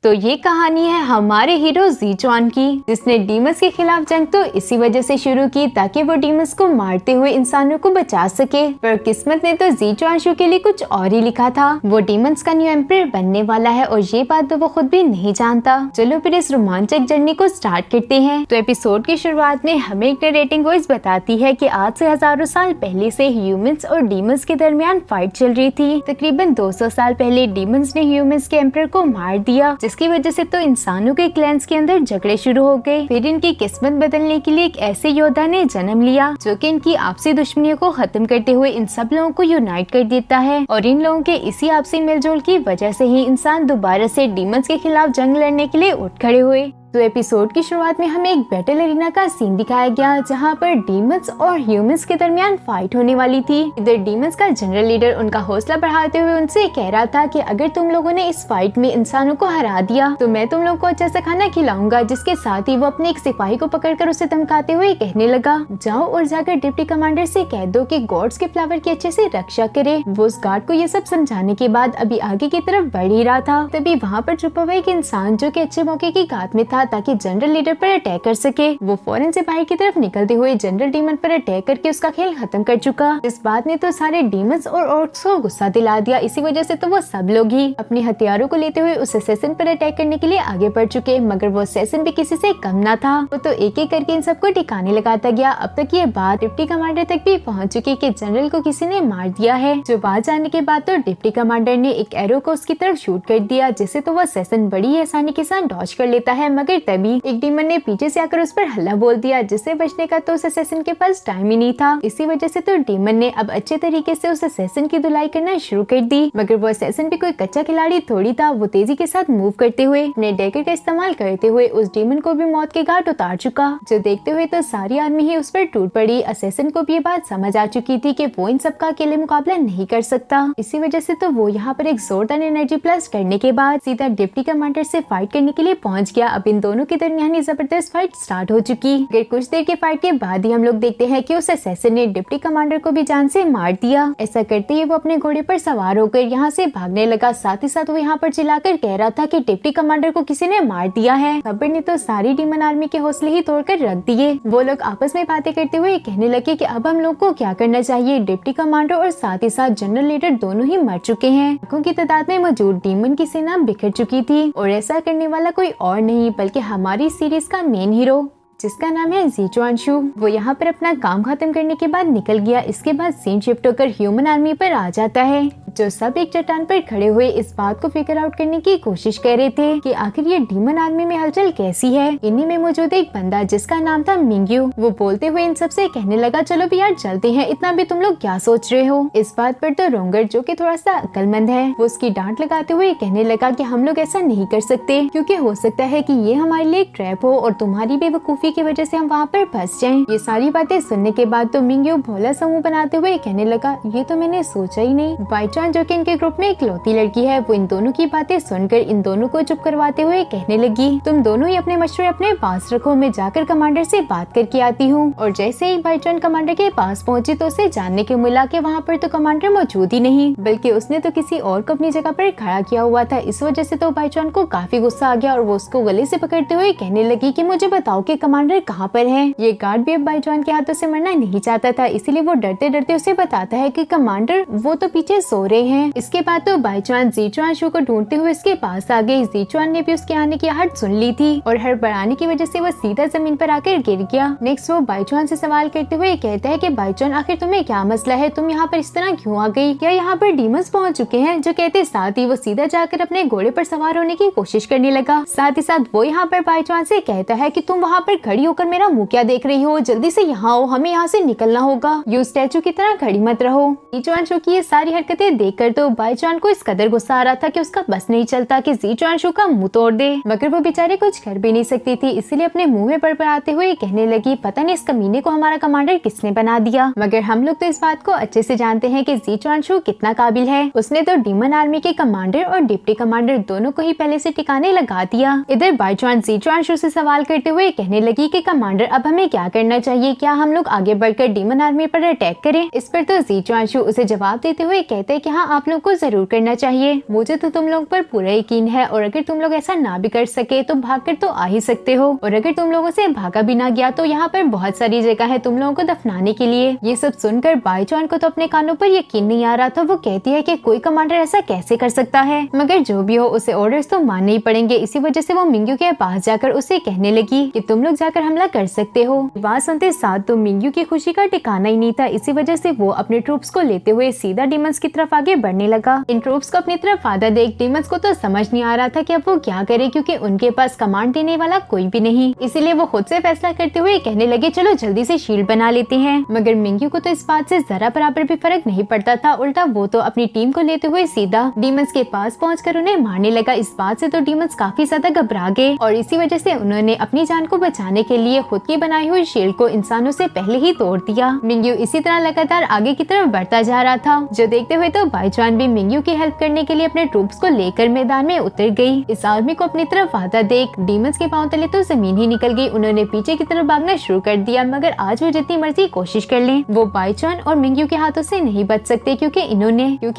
तो ये कहानी है हमारे हीरो ज़ीचुआन की, जिसने डीमंस के खिलाफ जंग तो इसी वजह से शुरू की ताकि वो डीमंस को मारते हुए इंसानों को बचा सके। पर किस्मत ने तो ज़ीचुआन के लिए कुछ और ही लिखा था। वो डीमंस का न्यू एम्परर बनने वाला है और ये बात तो वो खुद भी नहीं जानता। चलो फिर इस रोमांचक जर्नी को स्टार्ट करते हैं। तो एपिसोड की शुरुआत में हमें एक नरेटिंग वॉइस बताती है कि आज से हजारों साल पहले से ह्यूमंस और डीमंस के दरमियान फाइट चल रही थी। तकरीबन 200 साल पहले डीमंस ने ह्यूमंस के एम्परर को मार दिया, जिसकी वजह से तो इंसानों के क्लैंस के अंदर झगड़े शुरू हो गए। फिर इनकी किस्मत बदलने के लिए एक ऐसे योद्धा ने जन्म लिया जो कि इनकी आपसी दुश्मनियों को खत्म करते हुए इन सब लोगों को यूनाइट कर देता है। और इन लोगों के इसी आपसी मेलजोल की वजह से ही इंसान दोबारा से डीमंस के खिलाफ जंग लड़ने के लिए उठ खड़े हुए। तो एपिसोड की शुरुआत में हमें एक बैटल एरिना का सीन दिखाया गया, जहां पर डीमंस और ह्यूमंस के दरमियान फाइट होने वाली थी। इधर डीमंस का जनरल लीडर उनका हौसला बढ़ाते हुए उनसे कह रहा था कि अगर तुम लोगों ने इस फाइट में इंसानों को हरा दिया तो मैं तुम लोगों को अच्छा सा खाना खिलाऊंगा। जिसके साथ ही वो अपने एक सिपाही को पकड़कर उसे धमकाते हुए कहने लगा, जाओ और जाकर डिप्टी कमांडर से कह दो कि गॉड्स के फ्लावर की अच्छे से रक्षा करे। वो उस गार्ड को ये सब समझाने के बाद अभी आगे की तरफ बढ़ ही रहा था, तभी वहाँ पर छुपा हुआ एक इंसान जो कि अच्छे मौके की घात में था ताकि जनरल लीडर पर अटैक कर सके। वो फौरन से बाहर की तरफ निकलते हुए जनरल डीमन पर अटैक करके उसका खेल खत्म कर चुका। इस बात ने तो सारे डीमंस और ऑर्क्स को गुस्सा दिला दिया। इसी वजह से तो वो सब लोग ही अपने हथियारों को लेते हुए उस असैसिन पर अटैक करने के लिए आगे बढ़ चुके, मगर वो असैसिन भी किसी से कम ना था। वो तो एक एक करके इन सबको ठिकाने लगाता गया। अब तक ये बात डिप्टी कमांडर तक भी पहुंच चुकी कि जनरल को किसी ने मार दिया है। जो बात जाने के बाद तो डिप्टी कमांडर ने एक एरो को उसकी तरफ शूट कर दिया, जिससे तो वो असैसिन बड़ी आसानी के साथ डॉज कर लेता है। मगर तभी एक डीमन ने पीछे से आकर उस पर हल्ला बोल दिया, जिससे बचने का तो उस असैसिन के पास टाइम ही नहीं था। इसी वजह से तो डीमन ने अब अच्छे तरीके से उस असैसिन की धुलाई करना शुरू कर दी। मगर वो असैसिन भी कोई कच्चा खिलाड़ी थोड़ी था। वो तेजी के साथ मूव करते हुए अपने डैगर का इस्तेमाल करते हुए उस डीमन को भी मौत के घाट उतार चुका। जो देखते हुए तो सारी आर्मी ही उस पर टूट पड़ी। असैसिन को भी ये बात समझ आ चुकी थी कि वो इन सबका अकेले मुकाबला नहीं कर सकता। इसी वजह से तो वो यहाँ पर एक जोरदार एनर्जी प्लस करने के बाद सीधा डिप्टी कमांडर से फाइट करने के लिए पहुंच गया। अब इन दोनों के दरमियान जबरदस्त फाइट स्टार्ट हो चुकी। अगर कुछ देर के फाइट के बाद ही हम लोग देखते हैं कि उस असैसिन ने डिप्टी कमांडर को भी जान से मार दिया। ऐसा करते ही वो अपने घोड़े पर सवार होकर यहाँ से भागने लगा। साथ ही साथ वो यहाँ पर चिल्लाकर कह रहा था कि डिप्टी कमांडर को किसी ने मार दिया है। खबर ने तो सारी डीमन आर्मी के हौसले ही तोड़कर रख दिए। वो लोग आपस में बातें करते हुए कहने लगे कि अब हम लोग को क्या करना चाहिए। डिप्टी कमांडर और साथ ही साथ जनरल लीडर दोनों ही मर चुके हैं। लाखों की तादाद में मौजूद डीमन की सेना बिखर चुकी थी और ऐसा करने वाला कोई और नहीं बल्कि हमारी सीरीज का मेन हीरो, जिसका नाम है ज़ीचुआन। वो यहाँ पर अपना काम खत्म करने के बाद निकल गया। इसके बाद सीन शिफ्ट होकर ह्यूमन आर्मी पर आ जाता है, जो सब एक चट्टान पर खड़े हुए इस बात को फिगर आउट करने की कोशिश कर रहे थे कि आखिर ये डीमन आर्मी में हलचल कैसी है। इन्हीं में मौजूद एक बंदा जिसका नाम था मिंग्यू, वो बोलते हुए इन सब से कहने लगा, चलो भी यार चलते हैं, इतना भी तुम लोग क्या सोच रहे हो। इस बात पर तो रोंगर, जो कि थोड़ा सा अक्लमंद है, वो उसकी डांट लगाते हुए कहने लगा कि हम लोग ऐसा नहीं कर सकते, क्योंकि हो सकता है कि ये हमारे लिए एक ट्रैप हो और तुम्हारी बेवकूफी की वजह से हम वहाँ पर फंस जाएं। ये सारी बातें सुनने के बाद तो मिंग्यू भोला समूह बनाते हुए कहने लगा, ये तो मैंने सोचा ही नहीं। बाईचान, जो कि इनके ग्रुप में इकलौती लड़की है, वो इन दोनों की बातें सुनकर इन दोनों को चुप करवाते हुए कहने लगी, तुम दोनों ही अपने मशवरे अपने पास रखो, मैं जाकर कमांडर से बात करके आती हूँ। और जैसे ही बाईचान कमांडर के पास पहुंची तो उसे जानने को मिला कि वहाँ पर तो कमांडर मौजूद ही नहीं, बल्कि उसने तो किसी और को अपनी जगह पर खड़ा किया हुआ था। इस वजह से तो बाईचान को काफी गुस्सा आ गया और वो उसको गले से पकड़ते हुए कहने लगी कि मुझे बताओ कि कमांडर कहाँ पर है। ये गार्ड भी अब बाईचान के हाथों से मरना नहीं चाहता था, इसीलिए वो डरते डरते उसे बताता है कि कमांडर वो तो पीछे सो रहे हैं। इसके बाद तो बाईचान ज़ीचुआन को ढूंढते हुए उसके पास आ गई। ज़ीचुआन ने भी उसके आने की आहट सुन ली थी और हड़बड़ाने की वजह से वो सीधा जमीन पर आकर गिर गया। नेक्स्ट वो बाईचान से सवाल करते हुए कहता है कि बाईचान, आखिर तुम्हें क्या मसला है, तुम यहाँ पर इस तरह क्यों आ गई, क्या यहाँ पर डीमंस पहुँच चुके हैं। जो कहते साथ ही वो सीधा जाकर अपने घोड़े पर सवार होने की कोशिश करने लगा। साथ ही साथ वो यहाँ पर बाईचान से कहता है कि तुम वहाँ पर खड़ी होकर मेरा मुँह क्या देख रही हो, जल्दी से यहाँ आओ, हमें यहाँ से निकलना होगा, यू स्टैचू की तरह खड़ी मत रहो। ज़ीचुआन की ये सारी हरकतें देखकर तो बाईचान को इस कदर गुस्सा आ रहा था कि उसका बस नहीं चलता कि ज़ीचुआन का मुंह तोड़ दे, मगर वो बेचारे कुछ कर भी नहीं सकती थी, इसलिए अपने मुंह में बड़बड़ाते हुए कहने लगी, पता नहीं इस कमीने को हमारा कमांडर किसने बना दिया। मगर हम लोग तो इस बात को अच्छे से जानते हैं कि ज़ीचुआन कितना काबिल है। उसने तो डीमन आर्मी के कमांडर और डिप्टी कमांडर दोनों को ही पहले से ठिकाने लगा दिया। इधर बाईचान ज़ीचुआन से सवाल करते हुए कहने लगी कि कमांडर, अब हमें क्या करना चाहिए, क्या हम लोग आगे बढ़कर डीमन आर्मी पर अटैक करें। इस पर तो ज़ीचुआन उसे जवाब देते हुए कहते हैं कि हाँ आप लोग को जरूर करना चाहिए। मुझे तो तुम लोग पर पूरा यकीन है और अगर तुम लोग ऐसा ना भी कर सके तो भागकर तो आ ही सकते हो, और अगर तुम लोगों से भागा भी ना गया तो यहाँ पर बहुत सारी जगह है तुम लोगों को दफनाने के लिए। ये सब सुनकर बाईचुआन को तो अपने कानों पर यकीन नहीं आ रहा था। वो कहती है कि कोई कमांडर ऐसा कैसे कर सकता है, मगर जो भी हो उसे ऑर्डर्स तो मानने ही पड़ेंगे। इसी वजह से वो मिंग्यू के पास जाकर उसे कहने लगी कि तुम लोग जाकर हमला कर सकते हो। बात सुनते साथ तो मिंग्यू की खुशी का ठिकाना ही नहीं था। इसी वजह से वो अपने ट्रूप्स को लेते हुए सीधा डीमंस की तरफ आगे बढ़ने लगा। इन ट्रूप्स को अपनी तरफ आधा देख डीमंस को तो समझ नहीं आ रहा था कि अब वो क्या करे, क्योंकि उनके पास कमांड देने वाला कोई भी नहीं। इसीलिए वो खुद से फैसला करते हुए कहने लगे चलो जल्दी से शील्ड बना लेते हैं। मगर मिंग्यू को तो इस बात से जरा बराबर भी फर्क नहीं पड़ता था। उल्टा वो तो अपनी टीम को लेते हुए सीधा डीमंस के पास पहुंचकर उन्हें मारने लगा। इस बात से तो डीमंस काफी ज्यादा घबरा गए और इसी वजह से उन्होंने अपनी जान को बचाने के लिए खुद की बनाई हुई शील्ड को इंसानों से पहले ही तोड़ दिया। मिंग्यू इसी तरह लगातार आगे की तरफ बढ़ता जा रहा था, जो देखते हुए तो बाईचुआन भी मिंग्यू की हेल्प करने के लिए अपने ट्रूप्स को लेकर मैदान में उतर गई। इस आर्मी को अपनी तरफ आता देख डीमंस के पांव तले तो जमीन ही निकल गई। उन्होंने पीछे की तरफ भागना शुरू कर दिया, मगर आज वो जितनी मर्जी कोशिश कर लें वो बाईचुआन और मिंग्यू के हाथों से नहीं बच सकते, क्योंकि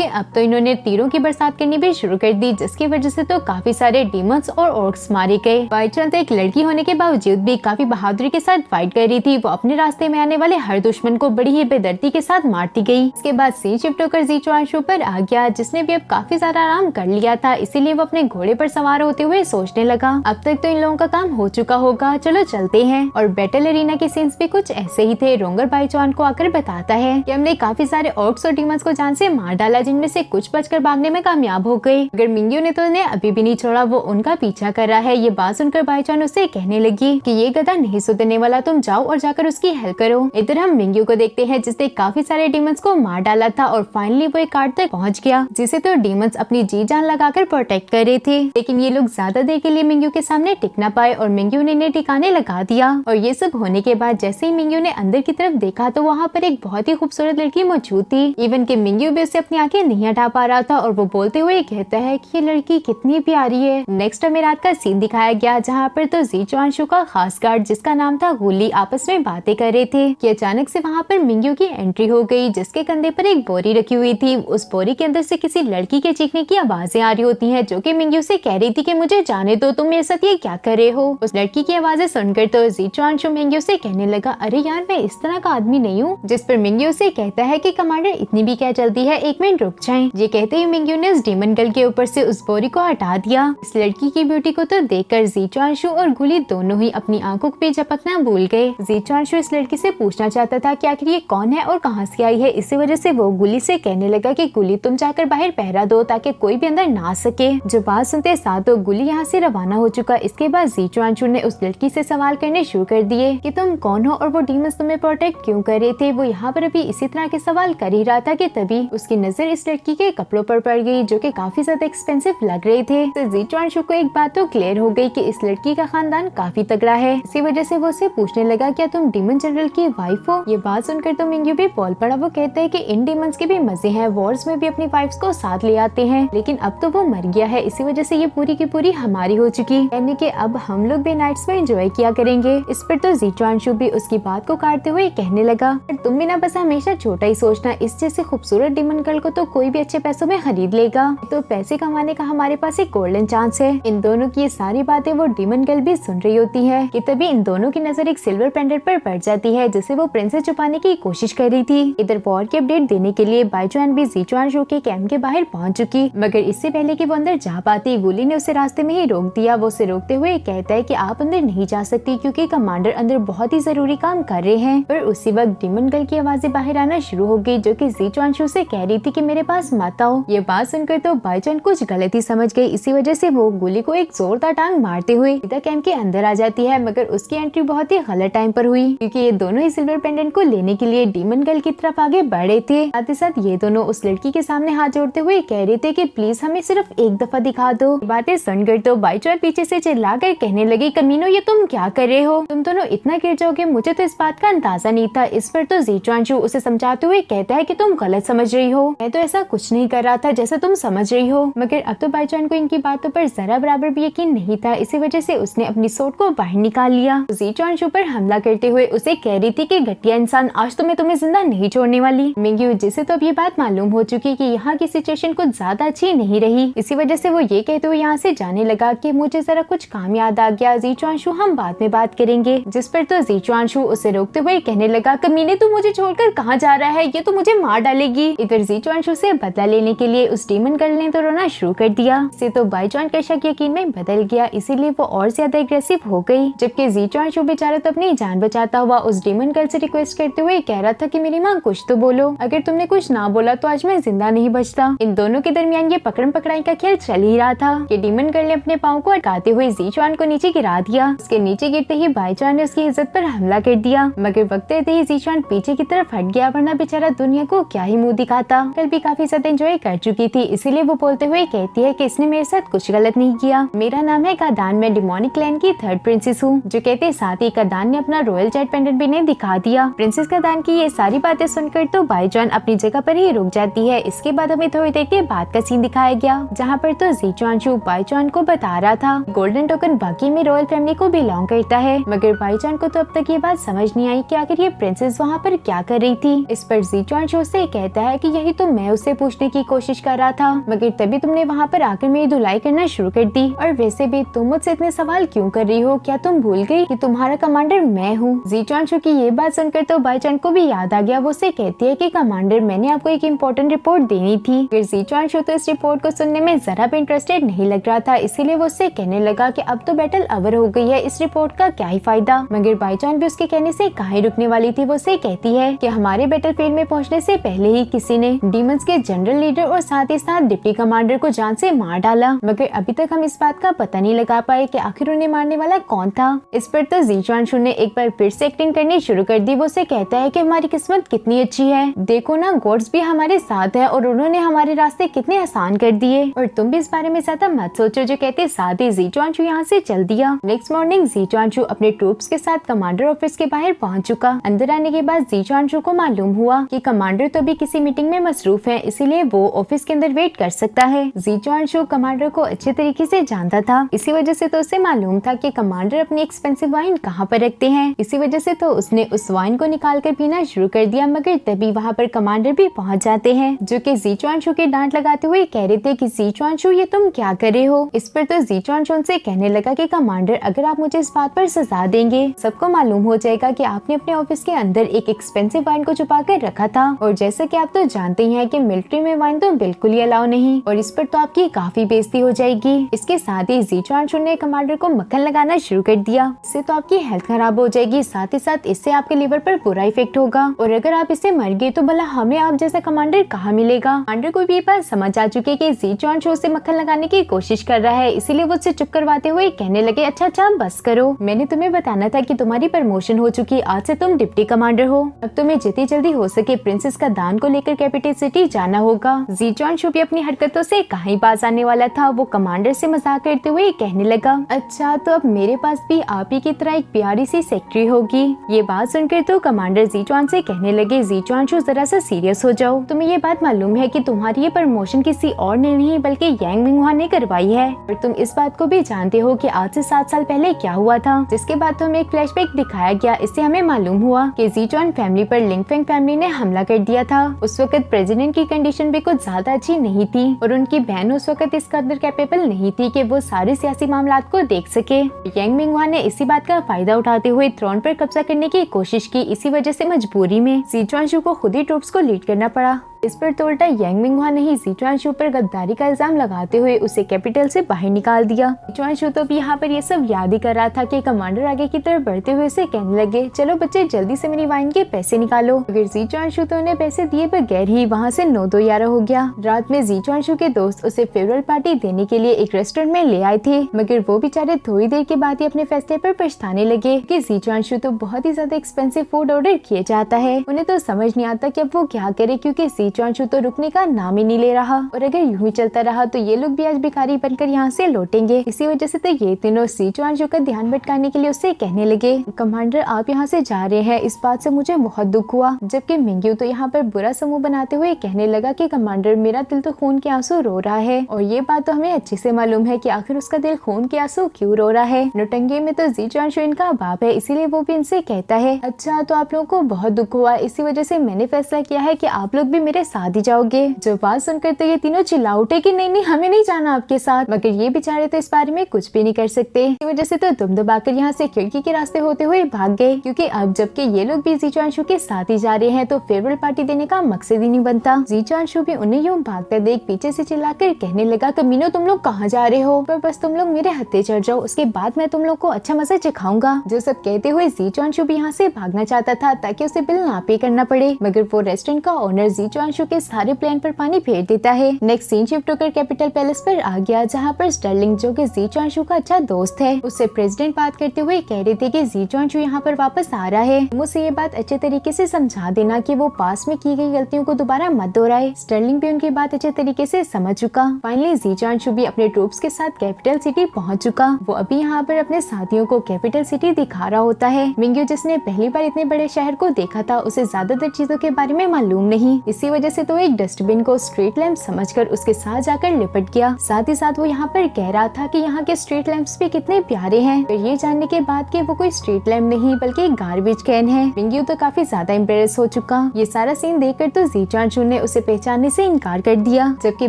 अब तो इन्होंने तीरों की बरसात करनी भी शुरू कर दी, जिसकी वजह से तो काफी सारे डीमंस और ऑर्क्स मारे गए। बाईचुआन तो एक लड़की होने के बावजूद भी काफी बहादुरी के साथ फाइट कर रही थी। वो अपने रास्ते में आने वाले हर दुश्मन को बड़ी ही बेदर्दी के साथ मारती गई। इसके बाद सीन शिफ्ट होकर ज़ीचुआनशू पर आ गया, जिसने भी अब काफी ज्यादा आराम कर लिया था। इसीलिए वो अपने घोड़े पर सवार होते हुए सोचने लगा अब तक तो इन लोगों का काम हो चुका होगा, चलो चलते हैं। और बैटल एरिना के सीन्स भी कुछ ऐसे ही थे। रोंगर बाईचुआन को आकर बताता है कि हमने काफी सारे ऑर्क्स और डीमंस को जान से मार डाला, जिनमें से कुछ बचकर भागने में कामयाब हो गए, मगर मिंग्यू ने तो उन्हें अभी भी नहीं छोड़ा। वो उनका पीछा कर रहा है। ये बात सुनकर बाईचुआन उससे कहने लगी कि ये गधा नहीं सुधरने वाला, तुम जाओ और जाकर उसकी हेल्प करो। इधर हम मिंग्यू को देखते हैं, जिसने काफी सारे डीमंस को मार डाला था और फाइनली वो एक कार्ड तक पहुंच गया, जिसे तो डीमंस अपनी जी जान लगाकर प्रोटेक्ट कर रहे थे। लेकिन ये लोग ज्यादा देर के लिए मिंग्यू के सामने टिक ना पाए और मिंग्यू ने इन्हें ठिकाने लगा दिया। और ये सब होने के बाद जैसे ही मिंग्यू ने अंदर की तरफ देखा तो वहाँ पर एक बहुत ही खूबसूरत लड़की मौजूद थी। इवन कि मिंग्यू भी उससे अपनी आंखें नहीं हटा पा रहा था और वो बोलते हुए कहता है कि ये लड़की कितनी प्यारी है। नेक्स्ट हमें रात का सीन दिखाया गया, जहाँ पर तो ज़ीचुआनशू का खास गार्ड जिसका नाम था गुली आपस में बातें कर रहे थे कि अचानक से वहाँ पर मिंग्यू की एंट्री हो गई, जिसके कंधे पर एक बोरी रखी हुई थी। उस बोरी के अंदर से किसी लड़की के चीखने की आवाजें आ रही होती हैं, जो कि मिंग्यू से कह रही थी कि मुझे जाने दो, तुम मेरे साथ ये क्या कर रहे हो। उस लड़की की आवाजें सुनकर तो ज़ीचुआनशू मिंग्यू से कहने लगा अरे यार मैं इस तरह का आदमी नहीं हूँ। जिस पर मिंग्यू से कहता है कि कमांडर इतनी भी क्या चलती है, एक मिनट रुक जाएं। ये कहते ही मिंग्यू ने उस डीमन गर्ल के ऊपर से उस बोरी को हटा दिया। इस लड़की की ब्यूटी को तो देखकर ज़ीचुआनशू और गुली दोनों ही अपनी आंखों पे झपकना भूल गए। ज़ीचुआनशू इस लड़की से पूछना चाहता था कि आखिर ये कौन है और कहाँ से आई है। इसी वजह से वो गुली से कहने लगा कि गुली तुम जाकर बाहर पहरा दो ताकि कोई भी अंदर ना आ सके। जो बात सुनते साथ तो गुली यहाँ से रवाना हो चुका। इसके बाद ज़ीचुआनशू ने उस लड़की से सवाल करने शुरू कर दिए कि तुम कौन हो और वो डीमंस तुम्हें प्रोटेक्ट क्यों कर रहे थे। वो यहाँ पर अभी इसी तरह के सवाल कर ही रहा था कि तभी उसकी नजर इस लड़की के कपड़ों पर पड़ गई, जो कि काफी ज्यादा एक्सपेंसिव लग रहे थे। तो ज़ीचुआनशू को एक बात तो क्लियर हो गई कि इस लड़की का खानदान काफी तगड़ा है। इसी वजह से वो उसे पूछने लगा क्या तुम डीमन जनरल की वाइफ हो। ये बात सुनकर तो मिंग्यू भी बोल पड़ा। वो कहता है कि इन डीमंस के भी मजे हैं, वॉर्स में भी अपनी वाइफ्स को साथ ले आते हैं, लेकिन अब तो वो मर गया है, इसी वजह से ये पूरी की पूरी हमारी हो चुकी, यानी कि अब हम लोग भी नाइट्स में एंजॉय किया करेंगे। इस पर तो ज़ीचुआनशू भी उसकी बात को काटते हुए कहने लगा तुम भी ना बस हमेशा छोटा ही सोचना, इस जैसे खूबसूरत डीमन गर्ल को तो कोई भी अच्छे पैसों में खरीद लेगा, तो पैसे कमाने का हमारे पास एक गोल्डन चांस है। इन दोनों की ये सारी बातें वो डीमन गर्ल भी सुन रही होती है कि तभी इन दोनों की नजर एक सिल्वर पेंडेंट पर पड़ जाती है, जिसे वो प्रिंसेस छुपाने की कोशिश कर रही थी। इधर वॉर की अपडेट देने के लिए बाईचुआन भी ज़ीचुआनशू के कैंप के बाहर पहुंच चुकी, मगर इससे पहले कि वो अंदर जा पाती गुली ने उसे रास्ते में ही रोक दिया। वो उसे रोकते हुए कहता है कि आप अंदर नहीं जा सकती क्योंकि कमांडर अंदर बहुत ही जरूरी काम कर रहे हैं। पर उसी वक्त डीमन गर्ल की आवाजें बाहर आना शुरू हो गई, जो कि ज़ीचुआनशू से कह रही थी कि मेरे पास मत आओ। ये बात सुनकर तो बाईचुआन कुछ गलती समझ गई। इसी वजह से वो गुली को एक जोरदार टांग मारते हुए सीधा कैंप के अंदर आ जाती है, मगर उसकी एंट्री बहुत ही गलत टाइम पर हुई, क्योंकि ये दोनों ही सिल्वर पेंडेंट को लेने के लिए डीमन गर्ल की तरफ आगे बढ़े थे। साथ ही साथ ये दोनों उस लड़की के सामने हाथ जोड़ते हुए कह रहे थे कि प्लीज हमें सिर्फ एक दफा दिखा दो। बातें सुनकर तो बाईचुआन पीछे से चिल्लाकर कहने लगी कमीनो ये तुम क्या कर रहे हो, तुम दोनों इतना गिर जाओगे, मुझे तो इस बात का अंदाजा नहीं था। इस पर तो ज़ीचुआनशू उसे समझाते हुए कहता है कि तुम गलत समझ रही हो, मैं तो ऐसा कुछ नहीं कर रहा था जैसा तुम समझ रही हो। मगर अब तो बाईचुआन को इनकी बातों पर जरा बराबर भी यकीन नहीं था। इसी वजह से उसने अपनी सोट को बाहर निकाल लिया। ज़ीचुआनशू पर हमला करते हुए उसे कह रही थी कि घटिया इंसान, आज तो मैं तुम्हें जिंदा नहीं छोड़ने वाली। मिंग्यू जिसे तो अब ये बात मालूम हो चुकी कि यहाँ की सिचुएशन कुछ ज्यादा अच्छी नहीं रही। इसी वजह से वो ये कहते हुए यहाँ से जाने लगा कि मुझे जरा कुछ काम याद आ गया, जी चुआनशु हम बाद में बात करेंगे। जिस पर तो जी चुआनशु उसे रोकते हुए कहने लगा, कमीने तू मुझे छोड़कर कहाँ जा रहा है, ये तो मुझे मार डालेगी। इधर जी चुआनशु से बदला लेने के लिए उस डीमन गर्ल ने तो रोना शुरू कर दिया। इसे तो बाईचुआन का शक यकीन में बदल गया, इसीलिए वो और ज्यादा एग्रेसिव हो गई। जबकि जी चुआनशु बेचारा तो अपनी जान बचाता हुआ उस डीमन गर्ल से रिक्वेस्ट करते हुए कह रहा था कि मेरी माँ कुछ तो बोलो, अगर तुमने कुछ ना बोला तो आज मैं जिंदा नहीं बचता। इन दोनों के दरमियान ये पकड़म पकड़ाई का खेल चल ही रहा था कि डीमन गर्ल ने अपने पाँव को अटकाते हुए जी चुआन को नीचे गिरा दिया। उसके नीचे गिरते ही बाईचुआन ने उसकी इज्जत पर हमला कर दिया, मगर वक्त रहते ही जी चुआन पीछे की तरफ हट गया, वरना बेचारा दुनिया को क्या ही मुंह दिखाता। कल भी काफी ज्यादा एंजॉय कर चुकी थी, इसीलिए वो बोलते हुए कहती है कि इसने मेरे साथ कुछ गलत नहीं किया। मेरा नाम है कादान, मैं डिमोनिक क्लैन की 3rd प्रिंसेस हूँ। जो कहते साथ ही कादान ने अपना रॉयल जेट पेंडेंट भी नहीं दिखा दिया। प्रिंसेस कादान की ये सारी बातें सुनकर तो बाईचुआन अपनी जगह पर ही रुक जाती है। इसके बाद हमें थोड़ी देर के बाद का सीन दिखाया गया, जहाँ पर तो जी चुआनशु बाईचुआन को बता रहा था गोल्डन टोकन वाकई में रॉयल फैमिली को बिलोंग करता है, मगर बाईचुआन को तो अब तक ये बात समझ नहीं आई कि आखिर ये प्रिंसेस वहाँ पर क्या कर रही थी। इस पर जी चुआनशु से कहता है कि यही तो मैं उससे पूछने की कोशिश कर रहा था, मगर तभी तुमने वहाँ पर आकर मेरी धुलाई करना शुरू कर दी। और वैसे भी तुम मुझसे इतने सवाल क्यों कर रही हो, क्या तुम भूल गई कि तुम्हारा कमांडर मैं हूँ। जी चुआनशु की ये बात सुनकर तो बाईचुआन को भी याद आ गया। वो उसे कहती है कि कमांडर मैंने आपको एक इम्पोर्टेंट रिपोर्ट देनी थी। फिर जी चुआनशु तो इस रिपोर्ट को सुनने में जरा भी इंटरेस्टेड नहीं लग रहा था, इसीलिए वो उससे कहने लगा कि अब तो बैटल ओवर हो गई है, इस रिपोर्ट का क्या ही फायदा। मगर बाईचुआन भी उसके कहने से कहीं रुकने वाली थी। वो उसे कहती है कि हमारे बैटल फील्ड में पहुंचने से पहले ही किसी ने डीमंस के जनरल लीडर और साथ ही साथ डिप्टी कमांडर को जान से मार डाला, मगर अभी तक हम इस बात का पता नहीं लगा पाए कि आखिर उन्हें मारने वाला कौन था। इस पर तो जी चुआनशु ने एक बार फिर से एक्टिंग करनी शुरू कर दी। वो उसे कहता है कि हमारी किस्मत कितनी अच्छी है, देखो ना गॉड्स भी हमारे साथ है और उन्होंने हमारे रास्ते कितने आसान कर दिए, और तुम भी इस बारे में ज्यादा मत सोचो। जो कहते साथ ही जी चुआनशु यहाँ से चल दिया। नेक्स्ट मॉर्निंग जी चुआनशु अपने ट्रूप्स के साथ कमांडर ऑफिस के बाहर पहुँच चुका। अंदर आने के बाद जी चुआनशु को मालूम हुआ कि कमांडर तो अभी किसी मीटिंग में मसरूफ है, इसीलिए वो ऑफिस के अंदर वेट कर सकता है। जी चुआनशु कमांडर को अच्छे तरीके से जानता था, इसी वजह से तो उसे मालूम था कि कमांडर अपनी एक्सपेंसिव वाइन कहाँ पर रखते हैं। इसी वजह से तो उसने उस वाइन को निकाल कर पीना शुरू कर दिया, मगर तभी वहाँ पर कमांडर भी पहुँच जाते हैं, जो कि जी चुआनशु की डांट लगाते हुए कह रहे थे कि जी चुआनशु ये तुम क्या कर रहे हो। इस पर तो जी चुआनशु उनसे कहने लगा कि कमांडर अगर आप मुझे इस बात पर सजा देंगे, सबको मालूम हो जाएगा कि आपने अपने ऑफिस के अंदर एक एक्सपेंसिव वाइन को छुपा कर रखा था, और जैसे कि आप तो जानते ही हैं कि मिलिट्री में वाइन तो बिल्कुल ही अलाउ नहीं, और इस पर तो आपकी काफी बेइज्जती हो जाएगी। इसके साथ ही जी चुआनशु ने कमांडर को मक्खन लगाना शुरू कर दिया, इससे तो आपकी हेल्थ खराब हो जाएगी, साथ ही साथ इससे आपके लिवर पर बुरा इफेक्ट होगा, और अगर आप इससे मर गए तो भला हमें आप जैसा कमांडर कहाँ मिलेगा। कमांडर को भी ये बात समझ आ चुकी है कि जी चुआनशु से मक्खन लगाने की कोशिश कर रहा है, इसीलिए वो उससे चुप करवाते हुए कहने लगे अच्छा बस करो, मैंने तुम्हें बताना था कि तुम्हारी प्रमोशन हो चुकी, आज से तुम डिप्टी कमांडर हो, अब तुम्हें जितनी जल्दी हो सके प्रिंसेस कादान को लेकर कैपिटल सिटी जाना होगा। जी चुआनशु भी अपनी हरकतों से कहीं बाज आने वाला था। वो कमांडर से मजाक करते हुए कहने लगा, अच्छा तो अब मेरे पास भी आप ही की तरह एक प्यारी सी सेक्रेटरी होगी। ये बात सुनकर तो कमांडर जी चुआन से कहने लगे, जी चुआनशु जरा सा सीरियस हो जाओ, तुम्हें ये बात मालूम है कि तुम्हारी ये प्रमोशन किसी और ने नहीं बल्कि यांग मिंगहुआ ने करवाई है, और तुम इस बात को भी जानते हो कि आज से 7 साल पहले क्या हुआ था। जिसके बाद तो हमें एक फ्लैशबैक दिखाया गया, इससे हमें मालूम हुआ कि जी चुआन फैमिली पर लिंगफेंग फैमिली ने हमला कर दिया था। उस वक्त प्रेसिडेंट की कंडीशन भी कुछ ज्यादा अच्छी नहीं थी, और उनकी बहन उस वक्त इस कदर कैपेबल नहीं थी कि वो सारे सियासी मामलात को देख सके। यांग मिंगहुआ ने इसी बात का फायदा उठाते हुए थ्रोन पर कब्जा करने की कोशिश की। इसी वजह से मजबूरी में जी चुआनशु को खुद ही ट्रूप्स को लीड करना पड़ा। इस पर तो उल्टा यांग मिंगहुआ ने ही जी चुआनशु पर गद्दारी का इल्जाम लगाते हुए उसे कैपिटल से बाहर निकाल दिया। जी चुआनशु तो भी यहाँ पर ये सब याद ही कर रहा था कि कमांडर आगे की तरफ बढ़ते हुए उसे कहने लगे, चलो बच्चे जल्दी से मेरी वाइन के पैसे निकालो। अगर जी चुआनशु तो उन्हें पैसे दिए बगैर ही वहाँ से 9-2-11 हो गया। रात में जी चुआनशु के दोस्त उसे फेयरवेल पार्टी देने के लिए एक रेस्टोरेंट में ले आए थे, मगर वो बेचारे थोड़ी देर के बाद ही अपने फैसले पर पछताने लगे कि जी चुआनशु तो बहुत ही ज्यादा एक्सपेंसिव फूड ऑर्डर किए जाता है। उन्हें तो समझ नहीं आता कि अब वो क्या करे, क्योंकि जी चुआनशु तो रुकने का नाम ही नहीं ले रहा, और अगर यूं ही चलता रहा तो ये लोग भी आज भिखारी बनकर यहाँ से लौटेंगे। इसी वजह से तो ये तीनों जी चुआनशु का ध्यान भटकाने के लिए उससे कहने लगे, कमांडर आप यहाँ से जा रहे हैं, इस बात से मुझे बहुत दुख हुआ। जबकि मिंग्यू तो यहाँ पर बुरा समूह बनाते हुए कहने लगा कि कमांडर मेरा दिल तो खून के आंसू रो रहा है, और ये बात तो हमें अच्छे से मालूम है कि आखिर उसका दिल खून के आंसू क्यों रो रहा है। नौटंकी में तो जी चुआनशु इनका बाप है, इसीलिए वो भी इनसे कहता है, अच्छा तो आप लोगों को बहुत दुख हुआ, इसी वजह से मैंने फैसला किया है कि आप लोग भी मेरे पहले साथ ही जाओगे। जो बात सुनकर तो ये तीनों चिल्ला उठे कि नहीं नहीं हमें नहीं जाना आपके साथ, मगर ये बेचारे तो इस बारे में कुछ भी नहीं कर सकते। इस वजह से तो दुम दबाकर यहाँ से खिड़की के रास्ते होते हुए भाग गए, क्योंकि अब जबकि ये लोग भी जीचांशु के साथ ही जा रहे हैं तो फेयरवेल पार्टी देने का मकसद ही नहीं बनता। जीचांशु भी उन्हें यूं भागते देख पीछे से चिल्लाकर कहने लगा, कमीनो तुम लोग कहाँ जा रहे हो, पर बस तुम लोग मेरे हत्थे चढ़ जाओ, उसके बाद मैं तुम लोग को अच्छा मजा चखाऊंगा। जो सब कहते हुए जीचांशु भी यहाँ से भागना चाहता था ताकि उसे बिल ना पे करना पड़े, मगर वो रेस्टोरेंट का ओनर जीचांशु के सारे प्लान पर पानी फेर देता है। नेक्स्ट सीन शिफ्ट होकर कैपिटल पैलेस पर आ गया, जहाँ पर स्टर्लिंग जो कि जीचांशु का अच्छा दोस्त है उससे प्रेसिडेंट बात करते हुए कह रहे थे कि जीचांशु यहाँ पर वापस आ रहा है, मुझसे ये बात अच्छे तरीके से समझा देना कि वो पास में की गई गलतियों को दोबारा मत दोहराए। स्टर्लिंग भी उनकी बात अच्छे तरीके से समझ चुका। फाइनली जीचांशु भी अपने ट्रूप्स के साथ कैपिटल सिटी पहुंच चुका। वो अभी यहाँ पर अपने साथियों को कैपिटल सिटी दिखा रहा होता है। मिंग्यू जिसने पहली बार इतने बड़े शहर को देखा था उसे ज्यादातर चीजों के बारे में मालूम नहीं, इसी वजह से तो एक डस्टबिन को स्ट्रीट लैंप समझकर उसके साथ जाकर लिपट गया। साथ ही साथ वो यहाँ पर कह रहा था कि यहाँ के स्ट्रीट लैंप्स भी कितने प्यारे हैं, फिर ये जानने के बाद कि वो कोई स्ट्रीट लैंप नहीं बल्कि एक गार्बेज कैन है। मिंग्यू तो काफी ज्यादा इम्प्रेस हो चुका। ये सारा सीन देखकर तो जीचांशु ने उसे पहचानने से इनकार कर दिया, जबकि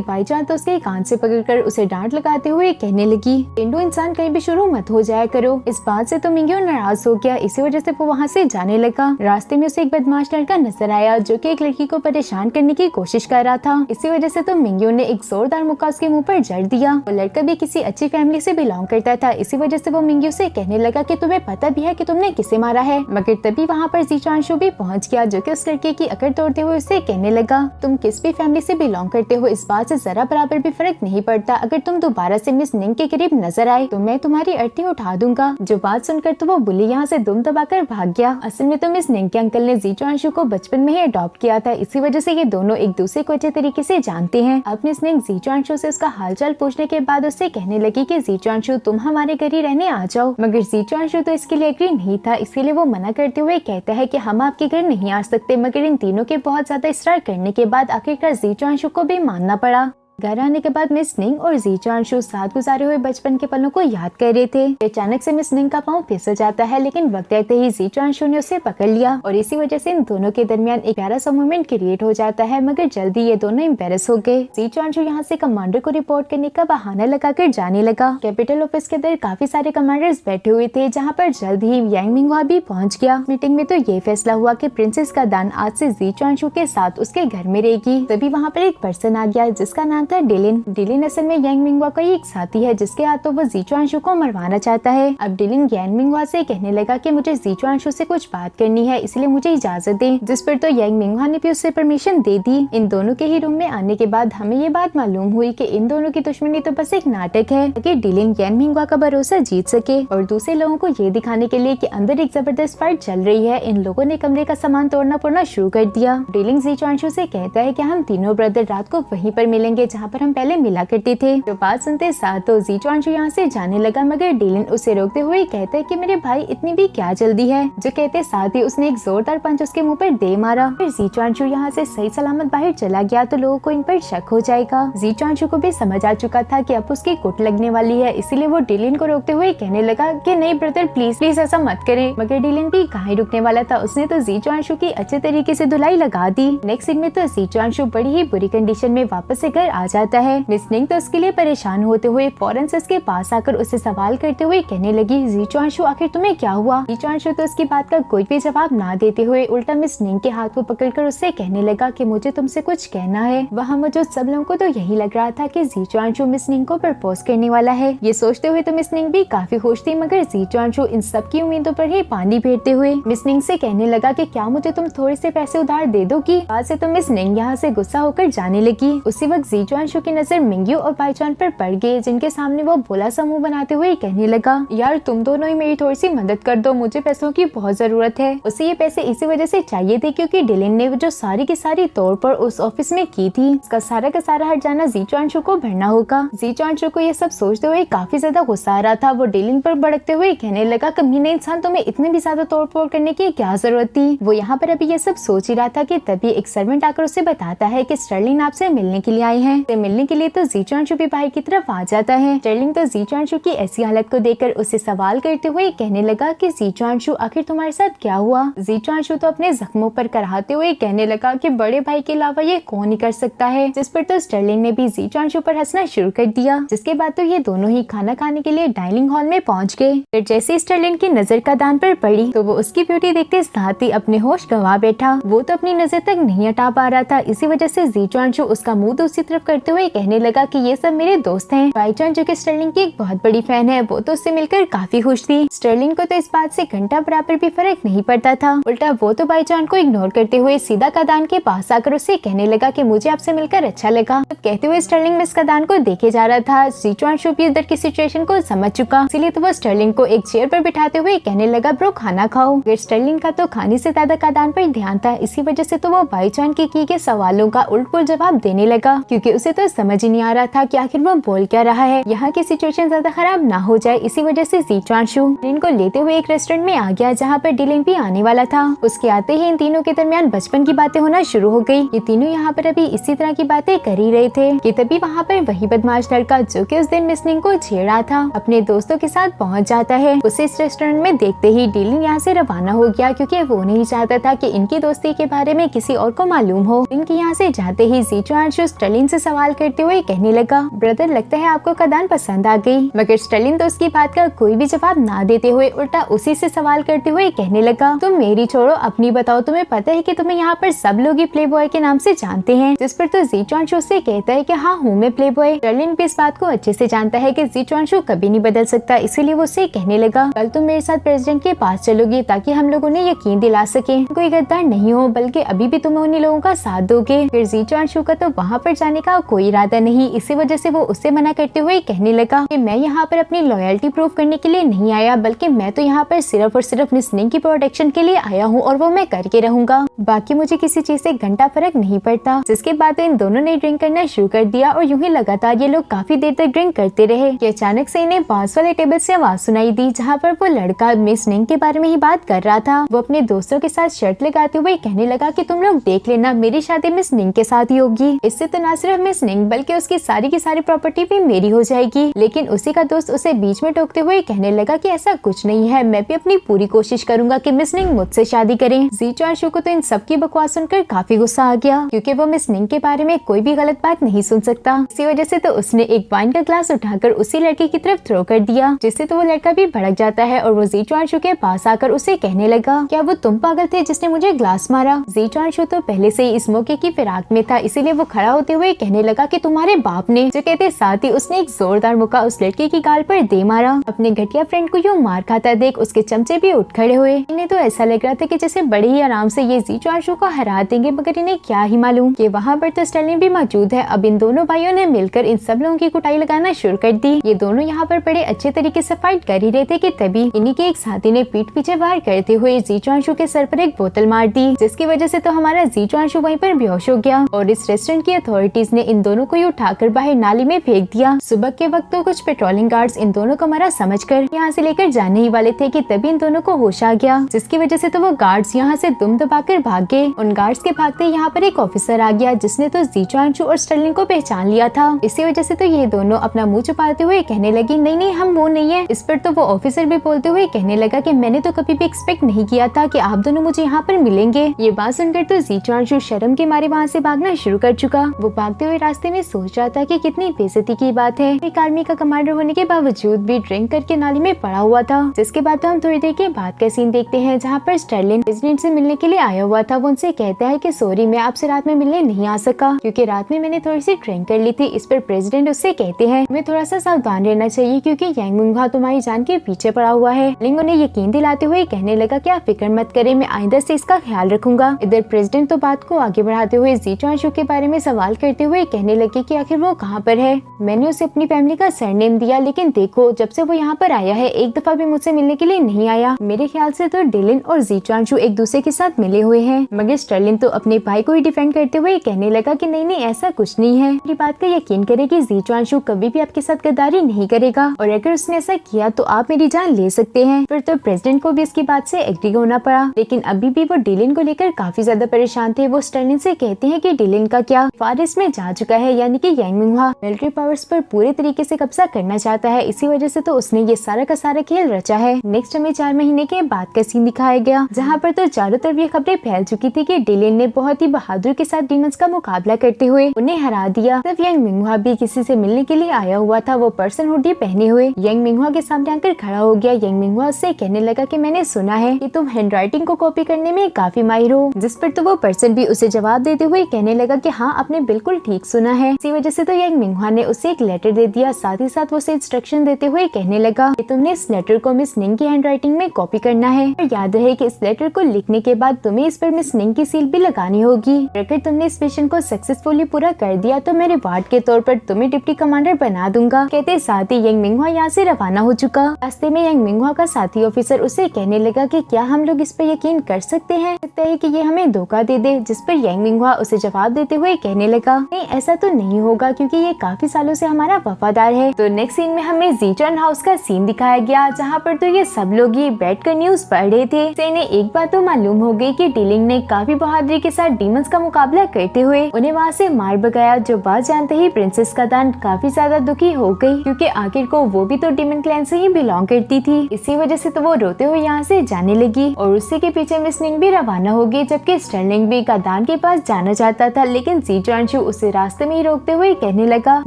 बाईचांस तो उसके कान से पकड़कर उसे डांट लगाते हुए कहने लगी, तेंदु इंसान कहीं भी शुरू मत हो जाया करो। इस बात से तो मिंग्यू नाराज हो गया, इसी वजह से वो वहाँ से जाने लगा। रास्ते में उसे एक बदमाश लड़का नजर आया जो कि एक लड़की को परेशान करने की कोशिश कर रहा था। इसी वजह से तो मिंग्यू ने एक जोरदार मुक्का उसके मुंह पर जड़ दिया। वो लड़का भी किसी अच्छी फैमिली से बिलोंग करता था, इसी वजह से वो मिंग्यू से कहने लगा कि तुम्हें पता भी है कि तुमने किसे मारा है, मगर तभी वहाँ पर जीचांशु भी पहुँच गया जो कि उस लड़के की अकड़ तोड़ते हुए उसे कहने लगा, तुम किस भी फैमिली से बिलोंग करते हो इस बात से जरा बराबर भी फर्क नहीं पड़ता, अगर तुम दोबारा से मिस निंग के करीब नजर आए तो मैं तुम्हारी अर्थी उठा दूंगा। जो बात सुनकर तो वो बुली यहाँ से दुम दबाकर भाग गया। असल में तो मिस निंग के अंकल ने जीचांशु को बचपन में ही अडॉप्ट किया था, इसी वजह से ये दोनों एक दूसरे को अच्छे तरीके से जानते हैं। अब मिस निंग जीचांशु से उसका हालचाल पूछने के बाद उससे कहने लगी कि जीचांशु तुम हमारे घर ही रहने आ जाओ, मगर जीचांशु तो इसके लिए एग्री नहीं था, इसलिए वो मना करते हुए कहता है कि हम आपके घर नहीं आ सकते, मगर इन तीनों के बहुत ज्यादा इसरार करने के बाद आखिरकार जीचांशु को भी मानना पड़ा। घर आने के बाद मिस निंग और जीचांशु साथ गुजारे हुए बचपन के पलों को याद कर रहे थे। अचानक से मिस निंग का पाँव फिसल जाता है, लेकिन वक्त आते ही जीचांशु ने उसे पकड़ लिया और इसी वजह से इन दोनों के दरमियान एक प्यारा सा मोमेंट क्रिएट हो जाता है, मगर जल्दी ये दोनों एम्बेरस हो गए। जीचांशु यहाँ से कमांडर को रिपोर्ट करने का बहाना लगाकर जाने लगा। कैपिटल ऑफिस के अंदर काफी सारे कमांडर्स बैठे हुए थे, जहाँ पर जल्द ही यांग मिंगहुआ भी पहुँच गया। मीटिंग में तो ये फैसला हुआ कि प्रिंसेस का दान आज से जीचांशु के साथ उसके घर में रहेगी। तभी वहाँ पर एक पर्सन आ गया जिसका नाम था डिलिन। डिलिन असल में यांग मिंगहुआ का एक साथी है जिसके हाथों वो जीचांशु को मरवाना चाहता है। अब डिलिन यांग मिंगहुआ से कहने लगा कि मुझे जीचांशु से कुछ बात करनी है, इसलिए मुझे इजाजत दे, जिस पर तो यांग मिंगहुआ ने भी उससे परमिशन दे दी। इन दोनों के ही रूम में आने के बाद हमें ये बात मालूम हुई कि इन दोनों की दुश्मनी तो बस एक नाटक है ताकि डिलिन यांग मिंगहुआ का भरोसा जीत सके और दूसरे लोगों को ये दिखाने के लिए कि अंदर एक जबरदस्त फाइट चल रही है। इन लोगों ने कमरे का सामान तोड़ना फोड़ना शुरू कर दिया। डिलिन जीचांशु से कहता है कि हम तीनों ब्रदर रात को वहीं पर मिलेंगे जहाँ पर हम पहले मिला करते थे। जो बात सुनते साथ तो जीचांशु यहाँ से जाने लगा, मगर डिलिन उसे रोकते हुए कहता है कि मेरे भाई इतनी भी क्या जल्दी है। जो कहते साथ ही उसने एक जोरदार पंच उसके मुंह पर दे मारा। फिर जीचांशु यहाँ से सही सलामत बाहर चला गया तो लोगों को इन पर शक हो जाएगा। जीचांशु को भी समझ आ चुका था कि अब उसकी कुट लगने वाली है, इसीलिए वो डिलिन को रोकते हुए कहने लगा कि नहीं ब्रदर प्लीज प्लीज ऐसा मत करे। मगर डिलिन भी कहीं रुकने वाला था, उसने तो जीचांशु की अच्छे तरीके से धुलाई लगा दी। नेक्स्ट सीन में तो जीचांशु बड़ी ही बुरी कंडीशन में वापस से घर आ जाता है। मिस निंग तो उसके लिए परेशान होते हुए फौरन से उसके पास आकर उसे सवाल करते हुए कहने लगी, जीचांशु आखिर तुम्हें क्या हुआ। जीचांशु तो उसकी बात का कोई भी जवाब ना देते हुए उल्टा मिस निंग के हाथ को पकड़कर उससे कहने लगा कि मुझे तुमसे कुछ कहना है। वहाँ मौजूद सब लोगों को तो यही लग रहा था कि जीचांशु मिस निंग को प्रपोज करने वाला है। ये सोचते हुए तो मिस निंग भी काफी खुश थी, मगर जीचांशु इन सब की उम्मीदों पर ही पानी फेरते हुए मिस निंग से कहने लगा कि क्या मुझे तुम थोड़े से पैसे उधार दे दोगी। बाद से तो मिस निंग यहाँ से गुस्सा होकर जाने लगी। उसी वक्त जीचांशु की नजर मिंग्यू और बाईचान पर पड़ गए, जिनके सामने वो भोला सा मुंह बनाते हुए कहने लगा, यार तुम दोनों ही मेरी थोड़ी सी मदद कर दो, मुझे पैसों की बहुत जरूरत है। उसे ये पैसे इसी वजह से चाहिए थे क्योंकि डिलिन ने जो सारी की सारी तौर पर उस ऑफिस में की थी, उसका सारा का सारा हट जाना जीचांशु को भरना होगा। जीचांशु को ये सब सोचते हुए काफी ज्यादा गुस्सा आ रहा था। वो डिलिन पर भड़कते हुए कहने लगा, कमीने इंसान तुम्हें इतने भी ज्यादा तोड़ फोड़ करने की क्या जरूरत थी। वो यहाँ पर अभी ये सब सोच ही रहा था कि तभी एक सर्वेंट आकर उसे बताता है कि स्टर्लिंग आपसे मिलने के लिए आए हैं। से मिलने के लिए तो जी चुआनशू भी भाई की तरफ आ जाता है। स्टर्लिंग तो जी चुआनशू की ऐसी हालत को देखकर उसे सवाल करते हुए कहने लगा कि जी चुआनशू आखिर तुम्हारे साथ क्या हुआ। जी चुआनशू तो अपने जख्मों पर कराहते हुए कहने लगा कि बड़े भाई के अलावा ये कौन ही कर सकता है। जिस पर तो स्टर्लिंग ने भी जी चुआनशू पर हंसना शुरू कर दिया। जिसके बाद तो ये दोनों ही खाना खाने के लिए डाइनिंग हॉल में पहुंच गए। फिर जैसे स्टर्लिंग की नजर कादान पर पड़ी तो वो उसकी ब्यूटी देखते साथ ही अपने होश गंवा बैठा। वो तो अपनी नजर तक नहीं हटा पा रहा था। इसी वजह से जी चुआनशू उसका मुंह दूसरी तरफ करते हुए कहने लगा कि ये सब मेरे दोस्त हैं। बाईचान जो कि स्टर्लिंग की एक बहुत बड़ी फैन है, वो तो उससे मिलकर काफी खुश थी। स्टर्लिंग को तो इस बात से घंटा बराबर भी फर्क नहीं पड़ता था। उल्टा वो तो बाईचान को इग्नोर करते हुए सीधा कादान के पास आकर उससे कहने लगा कि मुझे आपसे मिलकर अच्छा लगा। कहते हुए स्टर्लिंग मिस कादान को देखे जा रहा था। जी चुआनशू भी उधर की सिचुएशन को समझ चुका, इसलिए तो वो स्टर्लिंग को एक चेयर पर बिठाते हुए कहने लगा ब्रो खाना खाओ। फिर स्टर्लिंग का तो खाने से ज्यादा कादान पर ध्यान था। इसी वजह से तो वो बाईचान के किए गए सवालों का उल्ट-पुल्ट जवाब देने लगा, क्योंकि उसे तो समझ ही नहीं आ रहा था कि आखिर वो बोल क्या रहा है। यहाँ की सिचुएशन ज्यादा खराब ना हो जाए, इसी वजह से जी चुआनशू डिलिन को लेते हुए एक रेस्टोरेंट में आ गया, जहाँ पर डिलिन भी आने वाला था। उसके आते ही इन तीनों के दरमियान बचपन की बातें होना शुरू हो गई। ये तीनों यहाँ पर अभी इसी तरह की बातें कर ही रहे थे कि तभी वहाँ पर वही बदमाश लड़का जो कि उस दिन मिस निंग को छेड़ा था अपने दोस्तों के साथ पहुँच जाता है। उसे इस रेस्टोरेंट में देखते ही डिलिन यहाँ से रवाना हो गया, क्योंकि वो नहीं चाहता था कि इनकी दोस्ती के बारे में किसी और को मालूम हो। इनके यहाँ से जाते ही जी चुआनशू स्टर्लिन से सवाल करते हुए कहने लगा ब्रदर लगता है आपको कादान पसंद आ गई। मगर स्टर्लिन तो उसकी बात का कोई भी जवाब ना देते हुए उल्टा उसी से सवाल करते हुए कहने लगा तुम मेरी छोड़ो अपनी बताओ, तुम्हें पता है कि तुम्हें यहाँ पर सब लोग ही प्ले बॉय के नाम से जानते हैं। जिस पर तो जी चुआनशू से कहता है कि हाँ हूँ मैं प्ले बॉय। स्टर्लिन भी इस बात को अच्छे से जानता है कि जी चुआनशू कभी नहीं बदल सकता, इसीलिए वो उससे कहने लगा कल तुम मेरे साथ प्रेसिडेंट के पास चलोगी ताकि हम लोग उन्हें यकीन दिला सके कोई गद्दार नहीं हो, बल्कि अभी भी तुम उन्हीं लोगों का साथ दोगे। फिर जी चुआनशू का तो वहाँ पर जाने का कोई इरादा नहीं, इसी वजह से वो उससे मना करते हुए कहने लगा कि मैं यहाँ पर अपनी लॉयल्टी प्रूव करने के लिए नहीं आया, बल्कि मैं तो यहाँ पर सिर्फ और सिर्फ मिस निंग की प्रोटेक्शन के लिए आया हूँ और वो मैं करके रहूंगा। बाकी मुझे किसी चीज से घंटा फर्क नहीं पड़ता। जिसके बाद इन दोनों ने ड्रिंक करना शुरू कर दिया और यूं ही लगातार ये लोग काफी देर तक ड्रिंक करते रहे कि अचानक से इन्हें पास वाले टेबल से आवाज सुनाई दी, जहाँ पर वो लड़का मिस निंग के बारे में ही बात कर रहा था। वो अपने दोस्तों के साथ शर्त लगाते हुए कहने लगा कि तुम लोग देख लेना मेरी शादी मिस निंग के साथ ही होगी। इससे तो न सिर्फ मिस निंग बल्कि उसकी सारी की सारी प्रॉपर्टी भी मेरी हो जाएगी। लेकिन उसी का दोस्त उसे बीच में टोकते हुए कहने लगा कि ऐसा कुछ नहीं है, मैं भी अपनी पूरी कोशिश करूंगा कि मिस निंग मुझसे शादी करें। जी चुआनशू को तो इन सब की बकवास सुनकर काफी गुस्सा आ गया, क्योंकि वो मिस निंग के बारे में कोई भी गलत बात नहीं सुन सकता। इसी वजह से तो उसने एक वाइन का ग्लास उठाकर उसी लड़के की तरफ थ्रो कर दिया, जिससे तो वो लड़का भी भड़क जाता है और वो जी चुआनशू के पास आकर उसे कहने लगा क्या वो तुम पागल थे जिसने मुझे ग्लास मारा। जी चुआनशू तो पहले से ही इस मौके की फिराक में था, इसीलिए वो खड़ा होते हुए कहने लगा कि तुम्हारे बाप ने, जो कहते साथ ही उसने एक जोरदार मुक्का उस लड़के की गाल पर दे मारा। अपने घटिया फ्रेंड को यूं मार खाता देख उसके चमचे भी उठ खड़े हुए। इन्हें तो ऐसा लग रहा था कि जैसे बड़े ही आराम से ये जी चुआनशू को हरा देंगे, मगर इन्हें क्या ही मालूम कि वहाँ पर तो स्टर्लिन भी मौजूद है। अब इन दोनों भाइयों ने मिलकर इन सब लोगों की कुटाई लगाना शुरू कर दी। ये दोनों यहाँ पर बड़े अच्छे तरीके से फाइट कर ही रहे थे कि तभी इन्हीं के एक साथी ने पीठ पीछे वार करते हुए जी चुआनशू के सर पर एक बोतल मार दी, जिसकी वजह से तो हमारा जी चुआनशू वहीं पर बेहोश हो गया और इस रेस्टोरेंट की अथॉरिटीज ने इन दोनों को ही उठाकर बाहर नाली में फेंक दिया। सुबह के वक्त तो कुछ पेट्रोलिंग गार्ड्स इन दोनों को मारा समझकर यहाँ से लेकर जाने ही वाले थे कि तभी इन दोनों को होश आ गया, जिसकी वजह से तो वो गार्ड्स यहाँ से दुम दबाकर भाग गए। उन गार्ड्स के भागते यहाँ पर एक ऑफिसर आ गया, जिसने तो जी चुआनशू और स्टर्लिन को पहचान लिया था। इसी वजह से तो ये दोनों अपना मुंह छुपाते हुए कहने लगी नहीं नहीं हम वो नहीं है। इस पर तो वो ऑफिसर भी बोलते हुए कहने लगा कि मैंने तो कभी भी एक्सपेक्ट नहीं किया था कि आप दोनों मुझे यहाँ पर मिलेंगे। ये बात सुनकर तो जी चुआनशू शर्म के मारे वहाँ से भागना शुरू कर चुका। वो भागते हुए रास्ते में सोच रहा था कि कितनी बेइज्जती की बात है, एक आर्मी का कमांडर होने के बावजूद भी ड्रिंक करके नाली में पड़ा हुआ था। जिसके बाद तो हम थोड़ी देर के बाद का सीन देखते हैं, जहाँ पर स्टर्लिन प्रेसिडेंट से मिलने के लिए आया हुआ था। वो उनसे कहता है कि सॉरी मैं आपसे रात में मिलने नहीं आ सका, क्योंकि रात में मैंने थोड़ी सी ड्रिंक कर ली थी। इस पर प्रेसिडेंट उससे कहते हैं हमें थोड़ा सा सावधान रहना चाहिए, क्योंकि यांग मुंगहा तुम्हारी जान के पीछे पड़ा हुआ है। लिंग उन्हें यकीन दिलाते हुए कहने लगा कि आप फिक्र मत करें, मैं आइंदा से इसका ख्याल रखूंगा। इधर प्रेसिडेंट तो बात को आगे बढ़ाते हुए जी चुआनशू के बारे में सवाल करते हुए कहने लगे कि आखिर वो कहाँ पर है। मैंने उसे अपनी फैमिली का सरनेम दिया, लेकिन देखो जब से वो यहाँ पर आया है एक दफा भी मुझसे मिलने के लिए नहीं आया। मेरे ख्याल से तो डिलिन और जी चुआनशू एक दूसरे के साथ मिले हुए हैं। मगर स्टर्लिन तो अपने भाई को ही डिफेंड करते हुए कहने लगा कि नहीं नहीं ऐसा कुछ नहीं है। मेरी बात का यकीन करें कि जी चुआनशू कभी भी आपके साथ गद्दारी नहीं करेगा, और अगर उसने ऐसा किया तो आप मेरी जान ले सकते हैं। फिर तो प्रेसिडेंट को भी इसकी बात से एग्री होना पड़ा, लेकिन अभी भी वो डिलिन को लेकर काफी ज्यादा परेशान थे। वो स्टर्लिन से कहते हैं कि डिलिन का क्या, फारिस में जा आ चुका है, यानी कि यांग मिंगहुआ मिलिट्री पावर्स पर पूरे तरीके से कब्जा करना चाहता है। इसी वजह से तो उसने ये सारा का सारा खेल रचा है। नेक्स्ट हमें 4 महीने के बाद का सीन दिखाया गया, जहाँ पर तो चारों तरफ ये खबरें फैल चुकी थी कि डिलिन ने बहुत ही बहादुर के साथ डीमंस का मुकाबला करते हुए उन्हें हरा दिया। तब यांग मिंगहुआ भी किसी से मिलने के लिए आया हुआ था। वो पर्सन हुडी पहने हुए यांग मिंगहुआ के सामने आकर खड़ा हो गया। यांग मिंगहुआ उससे कहने लगा कि मैंने सुना है कि तुम हैंडराइटिंग को कॉपी करने में काफी माहिर हो, जिस पर तो वो पर्सन भी उसे जवाब देते हुए कहने लगा कि हाँ, आपने बिल्कुल ठीक सुना है। इसी वजह से तो यांग मिंगहुआ ने उसे एक लेटर दे दिया। साथ ही साथ वो उसे इंस्ट्रक्शन देते हुए कहने लगा कि तुमने इस लेटर को मिस निंग की हैंडराइटिंग में कॉपी करना है, और याद रहे कि इस लेटर को लिखने के बाद तुम्हें इस पर मिस निंग की सील भी लगानी होगी। अगर तुमने इस मिशन को सक्सेसफुली पूरा कर दिया तो मेरे वार्ड के तौर पर तुम्हें डिप्टी कमांडर बना दूंगा। कहते साथ ही यांग मिंगहुआ यहाँ से रवाना हो चुका। रास्ते में यांग मिंगहुआ का साथी ऑफिसर उसे कहने लगा कि क्या हम लोग इस पर यकीन कर सकते हैं कि ये हमें धोखा दे दे, जिस पर यांग मिंगहुआ उसे जवाब देते हुए कहने लगा नहीं, ऐसा तो नहीं होगा क्योंकि ये काफी सालों से हमारा वफादार है। तो नेक्स्ट सीन में हमें ज़ीचुआन हाउस का सीन दिखाया गया, जहाँ पर तो ये सब लोग ही बैठकर न्यूज पढ़ रहे थे। इन्हें एक बात तो मालूम हो गई कि डिलिंग ने काफी बहादुरी के साथ डीमंस का मुकाबला करते हुए उन्हें वहाँ से मार भगाया। जो बात जानते ही प्रिंसेस का दान काफी ज्यादा दुखी हो गई, क्योंकि आखिर को वो भी तो डीमन क्लैन से ही बिलोंग करती थी। इसी वजह से तो वो रोते हुए यहाँ से जाने लगी और उसी के पीछे मिस निंग भी रवाना हो गई। जबकि स्टर्लिंग भी कादान के पास जाना चाहता था, लेकिन ज़ीचुआन शू उसे रास्ते में ही रोकते हुए कहने लगा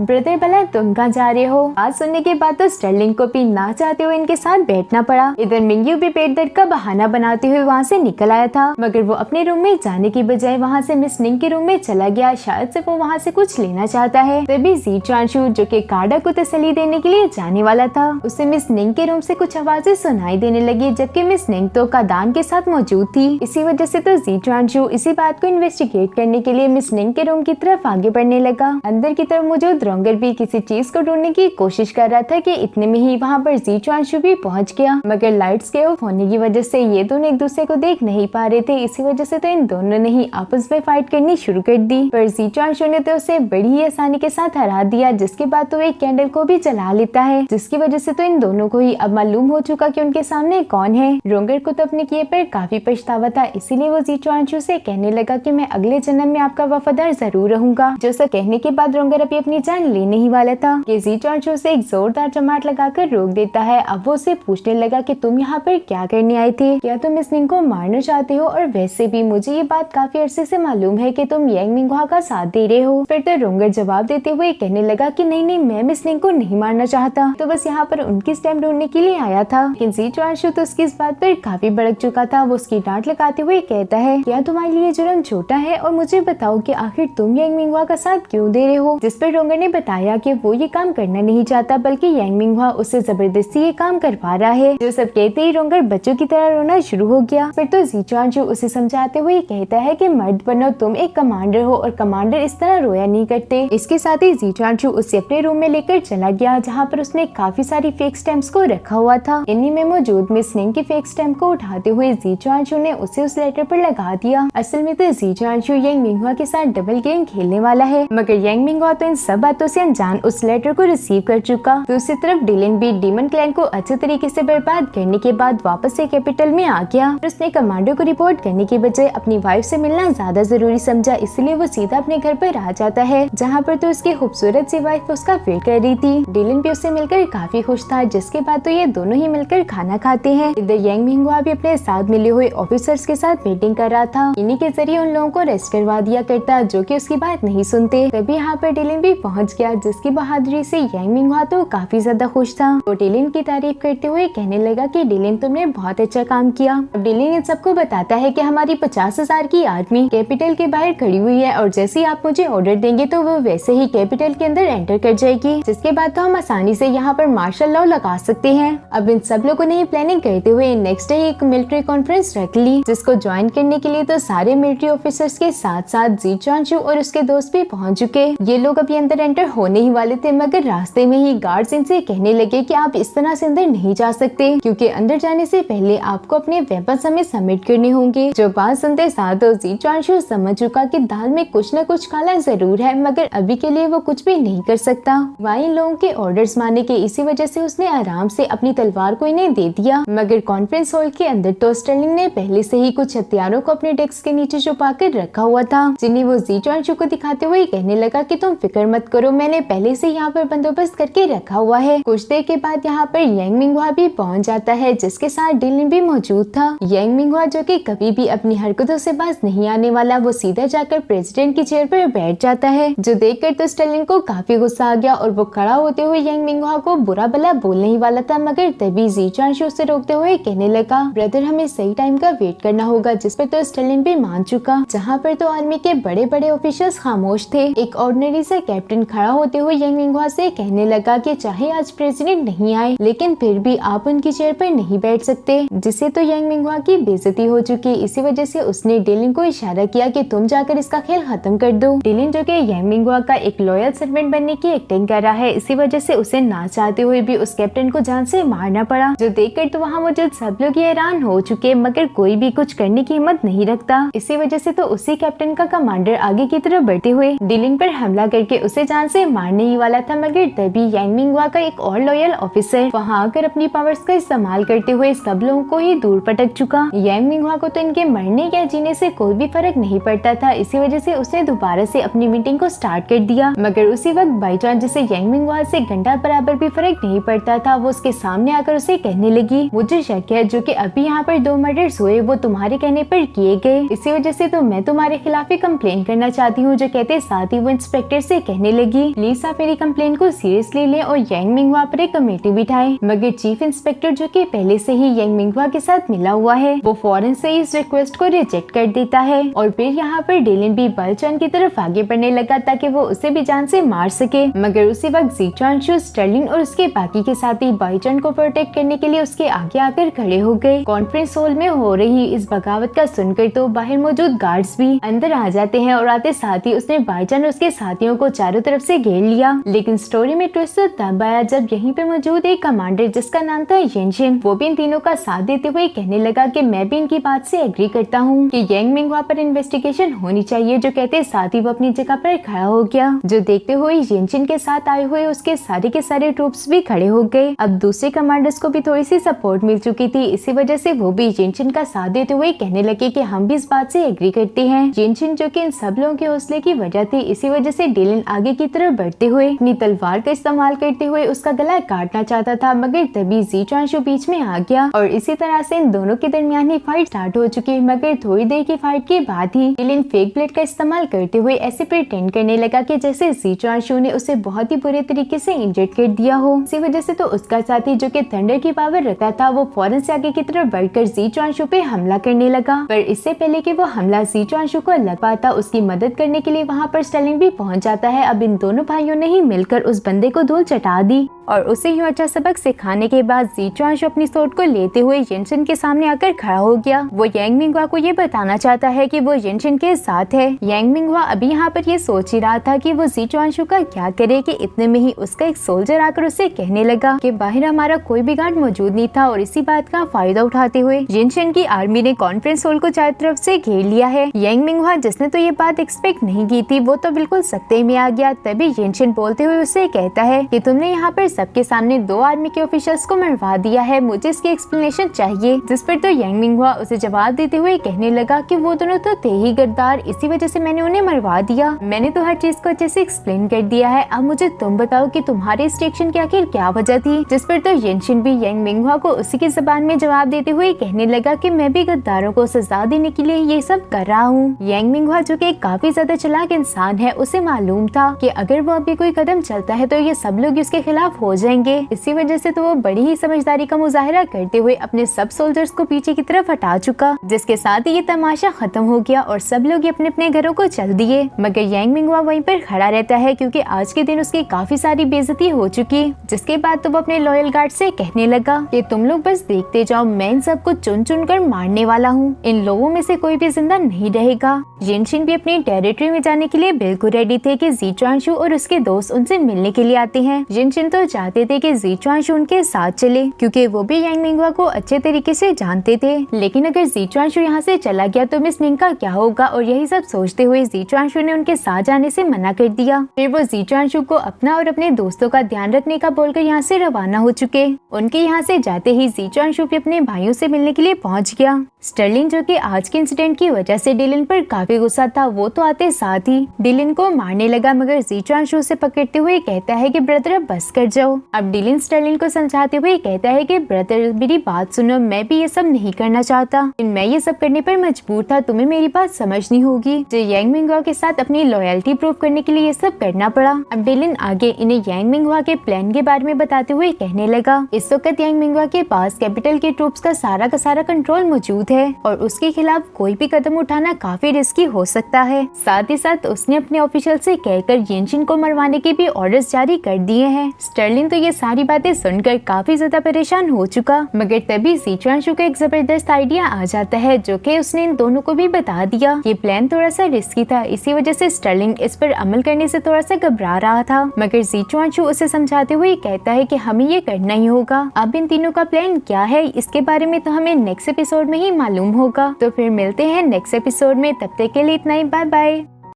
ब्रदर भला तुम कहाँ जा रहे हो। बात सुनने के बाद तो स्टर्लिंग को भी ना चाहते हुए इनके साथ बैठना पड़ा। इधर मिंग्यू भी पेट दर्द का बहाना बनाते हुए वहाँ से निकल आया था, मगर वो अपने रूम में जाने की बजाय वहाँ से मिस निंग के रूम में चला गया। शायद से वो वहाँ से कुछ लेना चाहता है। तभी ज़ीचुआन शू जो कि कार्डा को तसल्ली देने के लिए जाने वाला था, उसे मिस निंग के रूम से कुछ आवाजें सुनाई देने लगी, जबकि मिस निंग तो कादान के साथ मौजूद थी। इसी वजह से तो ज़ीचुआन शू इसी बात को इन्वेस्टिगेट करने के लिए मिस निंग के रूम की तरफ आगे बढ़ने लगा। अंदर की तरफ मौजूद रोंगर भी किसी चीज को ढूंढने की कोशिश कर रहा था कि इतने में ही वहाँ पर ज़ीचुआन शू भी पहुँच गया, मगर लाइट्स के ऑफ होने की वजह से ये दोनों एक दूसरे को देख नहीं पा रहे थे। इसी वजह से तो इन दोनों ने ही आपस में फाइट करनी शुरू कर दी, पर ज़ीचुआन शू ने तो उसे बड़ी ही आसानी के साथ हरा दिया, जिसके बाद तो एक कैंडल को भी जला लेता है, जिसकी वजह से तो इन दोनों को ही अब मालूम हो चुका कि उनके सामने कौन है। रोंगर को तो अपने किए पर काफी पछतावा था, इसीलिए वो ज़ीचुआन शू से कहने लगा कि मैं अगले जन्म में आपका वफादार जरूर रहूंगा। जो सब कहने के बाद रोंगर अभी अपनी जान लेने ही वाला था कि ज़ीचुआन शू से एक जोरदार चमाट लगाकर रोक देता है। अब वो उसे पूछने लगा कि तुम यहाँ पर क्या करने आए थे, क्या तुम इस निंग को मारना चाहते हो, और वैसे भी मुझे ये बात काफी अरसे से मालूम है कि तुम यांग मिंगहुआ का साथ दे रहे हो। फिर तो रोंगर जवाब देते हुए कहने लगा कि नहीं नहीं, मैं मिस निंग को नहीं मारना चाहता, तो बस यहाँ पर उनकी स्टैम्प ढूंढने के लिए आया था। लेकिन ज़ीचुआन शू तो उसकी इस बात पर काफी भड़क चुका था। वो उसकी डांट लगाते हुए कहता है क्या तुम्हारे लिए जुर्म छोटा है, और मुझे बताओ कि आखिर तुम यांग मिंगहुआ का साथ क्यों दे रहे हो। जिस पर रोंगर ने बताया कि वो ये काम करना नहीं चाहता, बल्कि यांग मिंगहुआ उससे जबरदस्ती ये काम करवा रहा है। जो सब कहते ही रोंगर बच्चों की तरह रोना शुरू हो गया। फिर तो ज़ीचुआन शू उसे समझाते हुए कहता है कि मर्द बनो, तुम एक कमांडर हो और कमांडर इस तरह रोया नहीं करते। इसके साथ ही ज़ीचुआन शू उसे अपने रूम में लेकर चला गया, जहाँ पर उसने काफी सारी फेक स्टैम्प्स को रखा हुआ था। इन्हीं में मौजूद मिस निंग की फेक स्टैम्प को उठाते हुए ज़ीचुआन शू ने उसे उस लेटर पर लगा दिया। असल में तो ज़ीचुआन शू यांग मिंगहुआ के साथ डबल गेम खेलने वाला है, मगर यांग मिंगहुआ तो इन सब बातों से अनजान उस लेटर को रिसीव कर चुका। दूसरी तरफ डिलिन भी डीमन क्लैन को अच्छे तरीके से बर्बाद करने के बाद वापस से कैपिटल में आ गया। उसने कमांडो को रिपोर्ट करने के बजाय अपनी वाइफ से मिलना ज्यादा जरूरी समझा, इसलिए वो सीधा अपने घर पर आ जाता है, जहाँ पर तो उसकी खूबसूरत सी वाइफ उसका वेट कर रही थी। डिलिन भी उससे मिलकर काफी खुश था, जिसके बाद तो ये दोनों ही मिलकर खाना खाते हैं। इधर यांग मिंगहुआ भी अपने साथ मिले हुए ऑफिसर्स के साथ मीटिंग कर रहा था। इन्हीं के जरिए उन लोगों को अरेस्ट करवा दिया करता, जो कि उसकी बात नहीं सुनते। तभी यहाँ पर डिलिन भी पहुँच गया, जिसकी बहादुरी से यांग मिंगहुआ तो काफी ज्यादा खुश था। वो डिलिन की तारीफ करते हुए कहने लगा कि डिलिन तुमने बहुत अच्छा काम किया। अब डिलिन इन सबको बताता है कि हमारी 50,000 की आर्मी कैपिटल के बाहर खड़ी हुई है, और जैसे ही आप मुझे ऑर्डर देंगे तो वो वैसे ही कैपिटल के अंदर एंटर कर जाएगी, जिसके बाद तो हम आसानी से यहाँ पर मार्शल लॉ लगा सकते हैं। अब इन सब लोगों ने प्लानिंग करते हुए नेक्स्ट डे एक मिलिट्री कॉन्फ्रेंस रख ली, जिसको ज्वाइन करने के लिए तो सारे मिलिट्री ऑफिसर्स के साथ साथ ज़ीचुआन शू और उसके दोस्त भी पहुंच चुके। ये लोग अभी अंदर एंटर होने ही वाले थे, मगर रास्ते में ही गार्ड्स इनसे कहने लगे कि आप इस तरह से अंदर नहीं जा सकते, क्योंकि अंदर जाने से पहले आपको अपने वेपन्स हमें सबमिट करने होंगे। जो बात सुनते साथ तो ज़ीचुआन शू समझ चुका कि दाल में कुछ न कुछ काला जरूर है, मगर अभी के लिए वो कुछ भी नहीं कर सकता। वहीं लोगों के ऑर्डर्स मानने के इसी वजह से उसने आराम से अपनी तलवार को इन्हें दे दिया। मगर कॉन्फ्रेंस हॉल के अंदर तो स्टर्लिंग ने पहले से ही कुछ हथियारों को अपने डेस्क के नीचे छुपा कर रखा हुआ था, जिन्हें वो ज़ीचुआन शू को दिखाते हुए हुए कहने लगा कि तुम फिक्र मत करो, मैंने पहले से यहाँ पर बंदोबस्त करके रखा हुआ है। कुछ देर के बाद यहाँ पर यांग मिंगहुआ भी पहुँच जाता है, जिसके साथ डिलिन भी मौजूद था। यांग मिंगहुआ जो कि कभी भी अपनी हरकतों से बाज नहीं आने वाला, वो सीधा जाकर प्रेसिडेंट की चेयर पर बैठ जाता है, जो देखकर तो स्टर्लिन को काफी गुस्सा आ गया और वो खड़ा होते हुए यांग मिंगहुआ को बुरा भला बोलने ही वाला था, मगर तभी जी चुआनशू उसे रोकते हुए कहने लगा, ब्रदर हमें सही टाइम का वेट करना होगा, जिस पर तो स्टर्लिन भी मान चुका। जहाँ पर तो आर्मी के बड़े बड़े ऑफिसर्स खामोश थे। एक ऑर्डिनरी से कैप्टन खड़ा होते हुए यांग मिंगहुआ से कहने लगा कि चाहे आज प्रेसिडेंट नहीं आए, लेकिन फिर भी आप उनकी चेयर पर नहीं बैठ सकते, जिससे तो यांग मिंगहुआ की बेइज्जती हो चुकी। इसी वजह से उसने डिलिन को इशारा किया कि तुम जाकर इसका खेल खत्म कर दो। डिलिन जो कि यांग मिंगहुआ का एक लॉयल सर्वेंट बनने की एक्टिंग कर रहा है, इसी वजह से उसे ना चाहते हुए भी उस कैप्टन को जान से मारना पड़ा, जो देखकर तो वहाँ मौजूद सब लोग हैरान हो चुके, मगर कोई भी कुछ करने की हिम्मत नहीं रखता। इसी वजह से तो उसी कैप्टन का कमांडर आगे की तरफ बढ़ते हुए डिलिन पर हमला करके उसे जान से मारने ही वाला था, मगर तभी यांग मिंगहुआ का एक और लॉयल ऑफिसर वहाँ आकर अपनी पावर्स का इस्तेमाल करते हुए सब लोगों को ही दूर पटक चुका। यांग मिंगहुआ को तो इनके मरने या जीने से कोई भी फर्क नहीं पड़ता था, इसी वजह से उसने दोबारा से अपनी मीटिंग को स्टार्ट कर दिया। मगर उसी वक्त बाईचांस जिसे यांग मिंगहुआ से घंटा बराबर भी फर्क नहीं पड़ता था, वो उसके सामने आकर उसे कहने लगी, मुझे शक है जो कि अभी यहाँ पर 2 मर्डर्स हुए वो तुम्हारे कहने पर किए गए, इसी वजह से तो मैं तुम्हारे खिलाफ ही कंप्लेन करना चाहती हूँ। जो कहते साथ ही वो इंस्पेक्टर से कहने लगी, प्लीज आप मेरी कंप्लेन को सीरियसली ले और यांग मिंगहुआ पर एक कमेटी बिठाए। मगर चीफ इंस्पेक्टर जो कि पहले से ही यांग मिंगहुआ के साथ मिला हुआ है, वो फौरन से इस रिक्वेस्ट को रिजेक्ट कर देता है और फिर यहाँ पर डिलिन भी बाईचांस की तरफ आगे बढ़ने लगा ताकि वो उसे भी जान से मार सके। मगर उसी वक्त जी चुआनशू, स्टर्लिन और उसके बाकी के साथी बाईचांस को प्रोटेक्ट करने के लिए उसके आगे आकर खड़े हो गए। कॉन्फ्रेंस हॉल में हो रही इस बगावत का सुनकर तो बाहर मौजूद गार्ड्स भी अंदर आ जाते हैं और आते साथ ही उसने बाईचांस और उसके साथियों को चारों तरफ से घेर लिया। लेकिन स्टोरी में ट्विस्ट तब आया जब यहीं पे मौजूद एक कमांडर जिसका नाम था येनशिन, वो भी इन तीनों का साथ देते हुए कहने लगा कि मैं भी इनकी बात से एग्री करता हूँ कि यांग मिंगहुआ पर इन्वेस्टिगेशन होनी चाहिए। जो कहते साथ ही वो अपनी जगह पर खड़ा हो गया, जो देखते हुए येनशिन के साथ आए हुए उसके सारे के सारे ट्रूप्स भी खड़े हो गए। अब दूसरे कमांडर्स को भी थोड़ी सी सपोर्ट मिल चुकी थी, इसी वजह से वो भी येनशिन का साथ देते हुए कहने लगे कि हम भी इस बात से एग्री करते हैं। येनशिन जो कि इन सब लोगों के हौसले की वजह थी, इसी वजह से डिलिन आगे की तरफ बढ़ते हुए अपनी तलवार का इस्तेमाल करते हुए उसका गला काटना चाहता था, मगर तभी जी चुआनशू बीच में आ गया और इसी तरह से इन दोनों के दरमियान ही फाइट स्टार्ट हो चुकी। मगर थोड़ी देर की फाइट के बाद ही डिलिन फेक ब्लेड का इस्तेमाल करते हुए ऐसे प्रिटेंड करने लगा कि जैसे जी चुआनशू ने उसे बहुत ही बुरे तरीके से इंजर्ड कर दिया हो। इसी वजह से तो उसका साथी जो कि थंडर की पावर रखता था, वो फौरन से आगे की तरफ बढ़कर जी चुआनशू पे हमला करने लगा। पर इससे पहले कि वो हमला जी चुआनशू को लग पाता, उसकी मदद करने के लिए वहाँ पर स्टर्लिन भी पहुँच जाता है। अब इन दोनों भाइयों ने ही मिलकर उस बंदे को धूल चटा दी और उसे यूं अच्छा सबक सिखाने के बाद जी चुआनशू अपनी सोट को लेते हुए येनशिन के सामने आकर खड़ा हो गया। वो यांग मिंगहुआ को ये बताना चाहता है कि वो येनशिन के साथ है। यांग मिंगहुआ अभी यहाँ पर ये सोच ही रहा था कि वो जी चुआनशू का क्या करे कि इतने में ही उसका एक सोल्जर आकर उसे कहने लगा कि बाहर हमारा कोई भी गार्ड मौजूद नहीं था और इसी बात का फायदा उठाते हुए येनशिन की आर्मी ने कॉन्फ्रेंस हॉल को चारों तरफ से घेर लिया है। यांग मिंगहुआ जिसने तो ये बात एक्सपेक्ट नहीं की थी, वो तो बिल्कुल सख्ते में आ गया। तभी येनशिन बोलते हुए उसे कहता है कि तुमने यहाँ पर सबके सामने 2 आर्मी के ऑफिसर्स को मरवा दिया है, मुझे इसकी एक्सप्लेनेशन चाहिए। जिस पर तो यांग मिंगहुआ उसे जवाब देते हुए कहने लगा कि वो दोनों तो थे ही गद्दार, इसी वजह से मैंने उन्हें मरवा दिया। मैंने तो हर चीज को अच्छे से एक्सप्लेन कर दिया है, अब मुझे तुम बताओ कि तुम्हारे इस रिएक्शन की आखिर क्या वजह थी। जिस पर तो येनशिन भी यांग मिंगहुआ को उसी की जबान में जवाब देते हुए कहने लगा कि मैं भी गद्दारों को सजा देने के लिए ये सब कर रहा हूँ। यांग मिंगहुआ जो कि काफी ज्यादा चालाक इंसान है, उसे मालूम था कि अगर वो अभी कोई कदम चलता है तो ये सब लोग उसके खिलाफ हो जाएंगे। इसी वजह से तो वो बड़ी ही समझदारी का मुजाहिरा करते हुए अपने सब सोल्जर्स को पीछे की तरफ हटा चुका, जिसके साथ ही ये तमाशा खत्म हो गया और सब लोग अपने अपने घरों को चल दिए। मगर यांग मिंगहुआ वहीं पर खड़ा रहता है क्योंकि आज के दिन उसकी काफी सारी बेइज्जती हो चुकी। जिसके बाद तो वो अपने लॉयल गार्ड से कहने लगा कि तुम लोग बस देखते जाओ, मैं इन सबको चुन चुन कर मारने वाला हूँ, इन लोगों में से कोई भी जिंदा नहीं रहेगा। येनशिन भी अपनी टेरिटरी में जाने के लिए बिल्कुल रेडी थे कि जी चुआनशू और उसके दोस्त उनसे मिलने के लिए आते हैं। येनशिन तो चाहते थे कि जी चुआनशू उनके साथ चले क्योंकि वो भी यांग मिंगहुआ को अच्छे तरीके से जानते थे, लेकिन अगर जी चुआनशू यहाँ से चला गया तो मिस निंग का क्या होगा, और यही सब सोचते हुए जी चुआनशू ने उनके साथ जाने से मना कर दिया। फिर वो जी चुआनशू को अपना और अपने दोस्तों का ध्यान रखने का बोलकर यहाँ से रवाना हो चुके। उनके यहाँ से जाते ही जी चुआनशू भी अपने भाइयों से मिलने के लिए पहुँच गया। स्टर्लिंग जो कि आज के इंसिडेंट की वजह से डिलन पर काफी गुस्सा था, वो तो आते साथ ही डिलन को मारने लगा, मगर ज़ीचुआन शू से पकड़ते हुए कहता है कि ब्रदर अब बस कर जाओ। अब डिलन स्टर्लिंग को समझाते हुए कहता है कि ब्रदर मेरी बात सुनो, मैं भी ये सब नहीं करना चाहता, मैं ये सब करने पर मजबूर था, तुम्हें मेरी बात समझनी होगी। जो यांग मिंगवा के साथ अपनी लॉयल्टी प्रूव करने के लिए ये सब करना पड़ा। अब डिलन आगे इन्हें यांग मिंगवा के प्लान के बारे में बताते हुए कहने लगा, इस वक्त यांग मिंगवा के पास कैपिटल के ट्रूप्स का सारा कंट्रोल मौजूद है और उसके खिलाफ कोई भी कदम उठाना काफी रिस्की हो सकता है। साथ ही साथ उसने अपने ऑफिशियल से कहकर येनशिन को मरवाने के भी ऑर्डर्स जारी कर दिए हैं। स्टर्लिंग तो ये सारी बातें सुनकर काफी ज्यादा परेशान हो चुका, मगर तभी ज़ीचुआन शू का एक जबरदस्त आइडिया आ जाता है जो कि उसने इन दोनों को भी बता दिया। ये प्लान थोड़ा सा रिस्की था, इसी वजह से स्टर्लिंग इस पर अमल करने से थोड़ा सा घबरा रहा था, मगर ज़ीचुआन शू उसे समझाते हुए कहता है कि हमें ये करना ही होगा। अब इन तीनों का प्लान क्या है इसके बारे में तो हमें नेक्स्ट एपिसोड में ही मालूम होगा। तो फिर मिलते हैं नेक्स्ट एपिसोड में, तब तक के लिए इतना ही, बाय बाय।